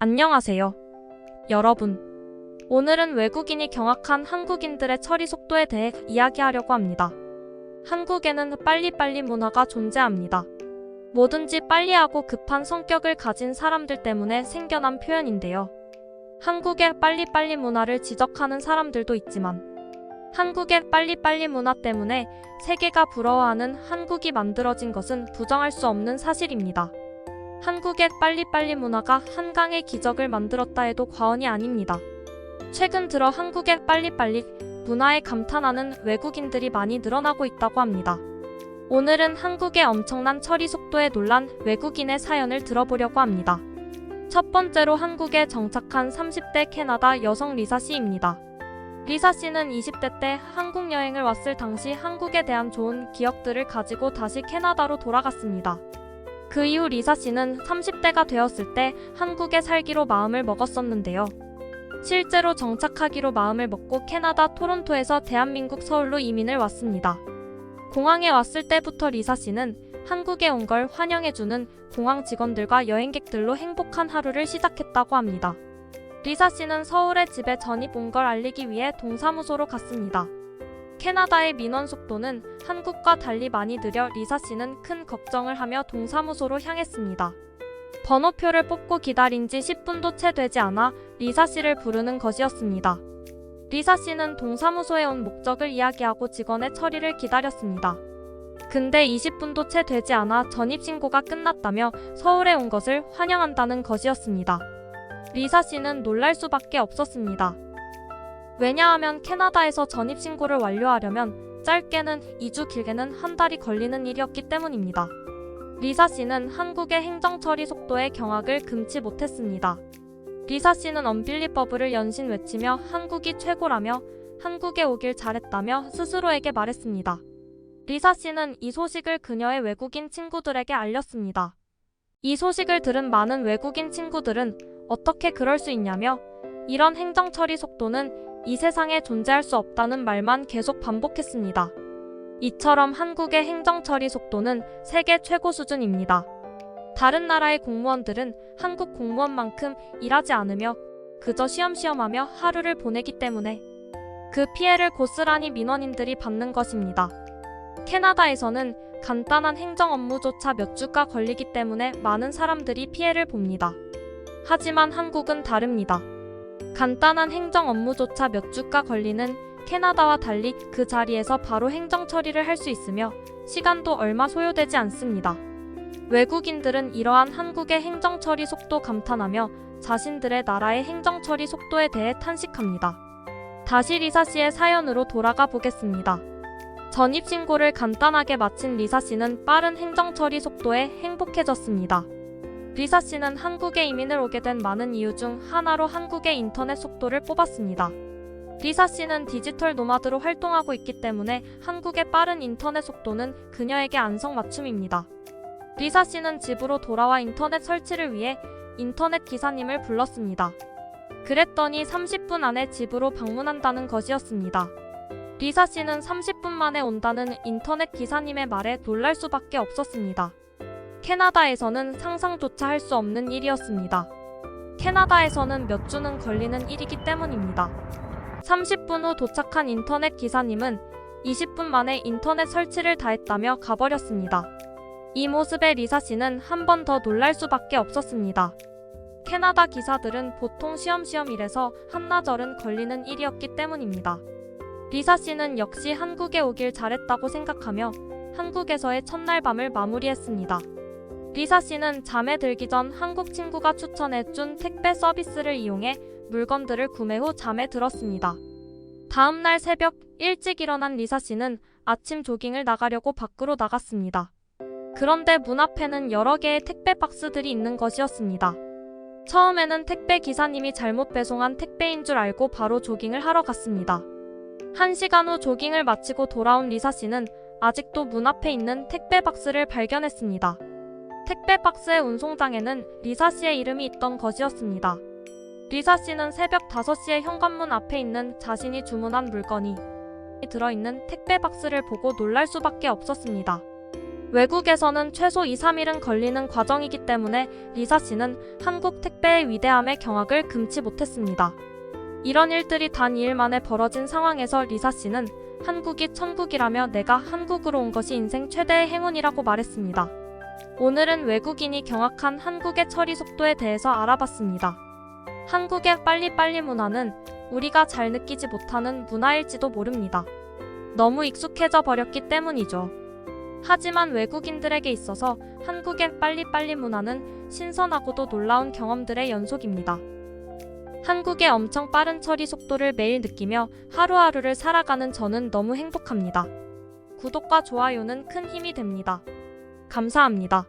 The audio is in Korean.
안녕하세요, 여러분. 오늘은 외국인이 경악한 한국인들의 처리 속도에 대해 이야기하려고 합니다. 한국에는 빨리빨리 문화가 존재합니다. 뭐든지 빨리 하고 급한 성격을 가진 사람들 때문에 생겨난 표현인데요. 한국의 빨리빨리 문화를 지적하는 사람들도 있지만 한국의 빨리빨리 문화 때문에 세계가 부러워하는 한국이 만들어진 것은 부정할 수 없는 사실입니다. 한국의 빨리빨리 문화가 한강의 기적을 만들었다 해도 과언이 아닙니다. 최근 들어 한국의 빨리빨리 문화에 감탄하는 외국인들이 많이 늘어나고 있다고 합니다. 오늘은 한국의 엄청난 처리 속도에 놀란 외국인의 사연을 들어보려고 합니다. 첫 번째로 한국에 정착한 30대 캐나다 여성 리사 씨입니다. 리사 씨는 20대 때 한국 여행을 왔을 당시 한국에 대한 좋은 기억들을 가지고 다시 캐나다로 돌아갔습니다. 그 이후 리사 씨는 30대가 되었을 때 한국에 살기로 마음을 먹었었는데요. 실제로 정착하기로 마음을 먹고 캐나다 토론토에서 대한민국 서울로 이민을 왔습니다. 공항에 왔을 때부터 리사 씨는 한국에 온 걸 환영해주는 공항 직원들과 여행객들로 행복한 하루를 시작했다고 합니다. 리사 씨는 서울에 집에 전입 온 걸 알리기 위해 동사무소로 갔습니다. 캐나다의 민원 속도는 한국과 달리 많이 느려 리사 씨는 큰 걱정을 하며 동사무소로 향했습니다. 번호표를 뽑고 기다린 지 10분도 채 되지 않아 리사 씨를 부르는 것이었습니다. 리사 씨는 동사무소에 온 목적을 이야기하고 직원의 처리를 기다렸습니다. 근데 20분도 채 되지 않아 전입신고가 끝났다며 서울에 온 것을 환영한다는 것이었습니다. 리사 씨는 놀랄 수밖에 없었습니다. 왜냐하면 캐나다에서 전입신고를 완료하려면 짧게는 2주 길게는 한 달이 걸리는 일이었기 때문입니다. 리사 씨는 한국의 행정처리 속도에 경악을 금치 못했습니다. 리사 씨는 언빌리버블을 연신 외치며 한국이 최고라며 한국에 오길 잘했다며 스스로에게 말했습니다. 리사 씨는 이 소식을 그녀의 외국인 친구들에게 알렸습니다. 이 소식을 들은 많은 외국인 친구들은 어떻게 그럴 수 있냐며 이런 행정처리 속도는 이 세상에 존재할 수 없다는 말만 계속 반복했습니다. 이처럼 한국의 행정처리 속도는 세계 최고 수준입니다. 다른 나라의 공무원들은 한국 공무원만큼 일하지 않으며 그저 쉬엄쉬엄하며 하루를 보내기 때문에 그 피해를 고스란히 민원인들이 받는 것입니다. 캐나다에서는 간단한 행정 업무조차 몇 주가 걸리기 때문에 많은 사람들이 피해를 봅니다. 하지만 한국은 다릅니다. 간단한 행정 업무조차 몇 주가 걸리는 캐나다와 달리 그 자리에서 바로 행정 처리를 할 수 있으며 시간도 얼마 소요되지 않습니다. 외국인들은 이러한 한국의 행정 처리 속도 감탄하며 자신들의 나라의 행정 처리 속도에 대해 탄식합니다. 다시 리사 씨의 사연으로 돌아가 보겠습니다. 전입신고를 간단하게 마친 리사 씨는 빠른 행정 처리 속도에 행복해졌습니다. 리사 씨는 한국에 이민을 오게 된 많은 이유 중 하나로 한국의 인터넷 속도를 뽑았습니다. 리사 씨는 디지털 노마드로 활동하고 있기 때문에 한국의 빠른 인터넷 속도는 그녀에게 안성맞춤입니다. 리사 씨는 집으로 돌아와 인터넷 설치를 위해 인터넷 기사님을 불렀습니다. 그랬더니 30분 안에 집으로 방문한다는 것이었습니다. 리사 씨는 30분 만에 온다는 인터넷 기사님의 말에 놀랄 수밖에 없었습니다. 캐나다에서는 상상조차 할 수 없는 일이었습니다. 캐나다에서는 몇 주는 걸리는 일이기 때문입니다. 30분 후 도착한 인터넷 기사님은 20분 만에 인터넷 설치를 다 했다며 가버렸습니다. 이 모습에 리사 씨는 한 번 더 놀랄 수밖에 없었습니다. 캐나다 기사들은 보통 쉬엄쉬엄 일해서 한나절은 걸리는 일이었기 때문입니다. 리사 씨는 역시 한국에 오길 잘했다고 생각하며 한국에서의 첫날 밤을 마무리했습니다. 리사 씨는 잠에 들기 전 한국 친구가 추천해준 택배 서비스를 이용해 물건들을 구매 후 잠에 들었습니다. 다음날 새벽 일찍 일어난 리사 씨는 아침 조깅을 나가려고 밖으로 나갔습니다. 그런데 문 앞에는 여러 개의 택배 박스들이 있는 것이었습니다. 처음에는 택배 기사님이 잘못 배송한 택배인 줄 알고 바로 조깅을 하러 갔습니다. 1시간 후 조깅을 마치고 돌아온 리사 씨는 아직도 문 앞에 있는 택배 박스를 발견했습니다. 택배 박스의 운송장에는 리사 씨의 이름이 있던 것이었습니다. 리사 씨는 새벽 5시에 현관문 앞에 있는 자신이 주문한 물건이 들어있는 택배 박스를 보고 놀랄 수밖에 없었습니다. 외국에서는 최소 2, 3일은 걸리는 과정이기 때문에 리사 씨는 한국 택배의 위대함에 경악을 금치 못했습니다. 이런 일들이 단 2일 만에 벌어진 상황에서 리사 씨는 한국이 천국이라며 내가 한국으로 온 것이 인생 최대의 행운이라고 말했습니다. 오늘은 외국인이 경악한 한국의 처리 속도에 대해서 알아봤습니다. 한국의 빨리빨리 문화는 우리가 잘 느끼지 못하는 문화일지도 모릅니다. 너무 익숙해져 버렸기 때문이죠. 하지만 외국인들에게 있어서 한국의 빨리빨리 문화는 신선하고도 놀라운 경험들의 연속입니다. 한국의 엄청 빠른 처리 속도를 매일 느끼며 하루하루를 살아가는 저는 너무 행복합니다. 구독과 좋아요는 큰 힘이 됩니다. 감사합니다.